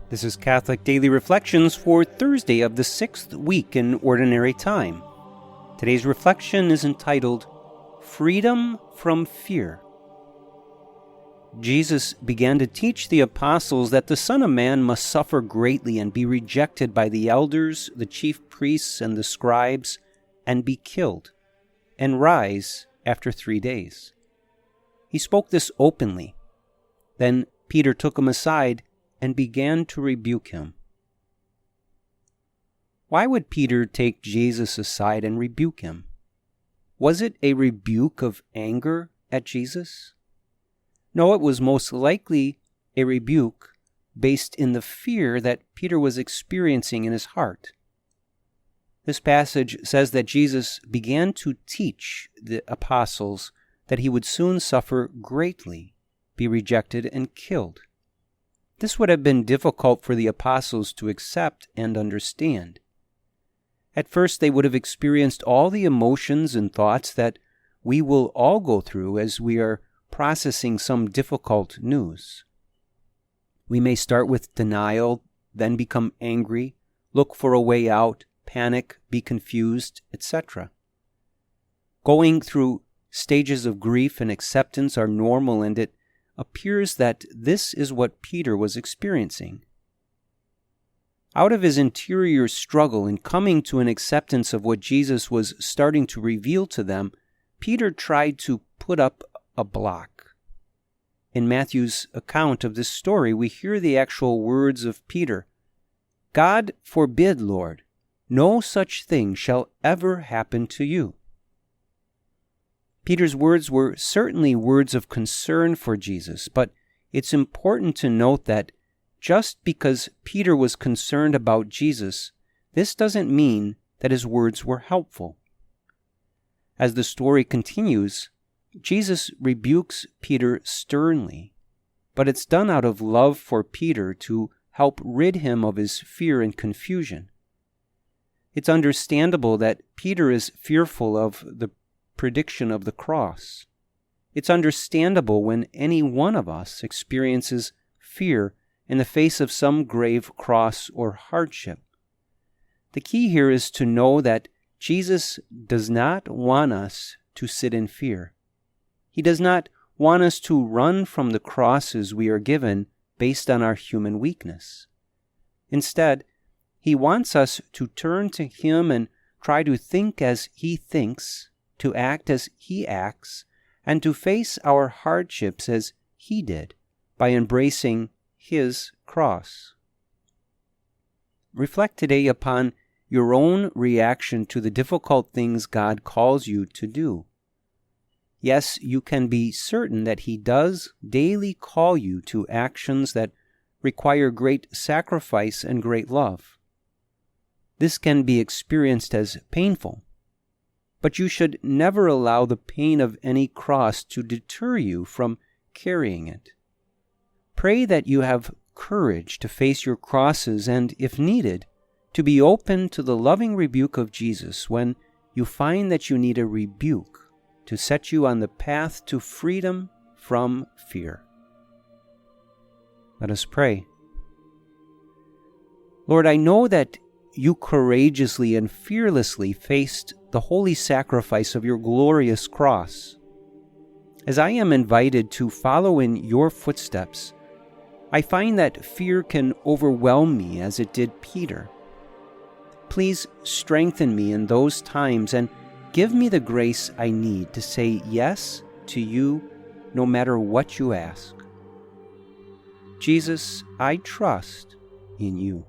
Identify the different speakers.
Speaker 1: This is Catholic Daily Reflections for Thursday of the 6th week in Ordinary Time. Today's reflection is entitled, Freedom from Fear. Jesus began to teach the apostles that the Son of Man must suffer greatly and be rejected by the elders, the chief priests, and the scribes, and be killed, and rise after 3 days. He spoke this openly. Then Peter took him aside and began to rebuke him. Why would Peter take Jesus aside and rebuke him? Was it a rebuke of anger at Jesus? No, it was most likely a rebuke based in the fear that Peter was experiencing in his heart. This passage says that Jesus began to teach the apostles that he would soon suffer greatly, be rejected, and killed. This would have been difficult for the apostles to accept and understand. At first, they would have experienced all the emotions and thoughts that we will all go through as we are processing some difficult news. We may start with denial, then become angry, look for a way out, panic, be confused, etc. Going through stages of grief and acceptance are normal, and it appears that this is what Peter was experiencing. Out of his interior struggle in coming to an acceptance of what Jesus was starting to reveal to them, Peter tried to put up a block. In Matthew's account of this story, we hear the actual words of Peter, "God forbid, Lord, no such thing shall ever happen to you." Peter's words were certainly words of concern for Jesus, but it's important to note that just because Peter was concerned about Jesus, this doesn't mean that his words were helpful. As the story continues, Jesus rebukes Peter sternly, but it's done out of love for Peter to help rid him of his fear and confusion. It's understandable that Peter is fearful of the prediction of the cross. It's understandable when any one of us experiences fear in the face of some grave cross or hardship. The key here is to know that Jesus does not want us to sit in fear. He does not want us to run from the crosses we are given based on our human weakness. Instead, he wants us to turn to him and try to think as he thinks, to act as he acts, and to face our hardships as he did by embracing his cross. Reflect today upon your own reaction to the difficult things God calls you to do. Yes, you can be certain that he does daily call you to actions that require great sacrifice and great love. This can be experienced as painful, but you should never allow the pain of any cross to deter you from carrying it. Pray that you have courage to face your crosses and, if needed, to be open to the loving rebuke of Jesus when you find that you need a rebuke to set you on the path to freedom from fear. Let us pray. Lord, I know that you courageously and fearlessly faced the holy sacrifice of your glorious cross. As I am invited to follow in your footsteps, I find that fear can overwhelm me as it did Peter. Please strengthen me in those times and give me the grace I need to say yes to you no matter what you ask. Jesus, I trust in you.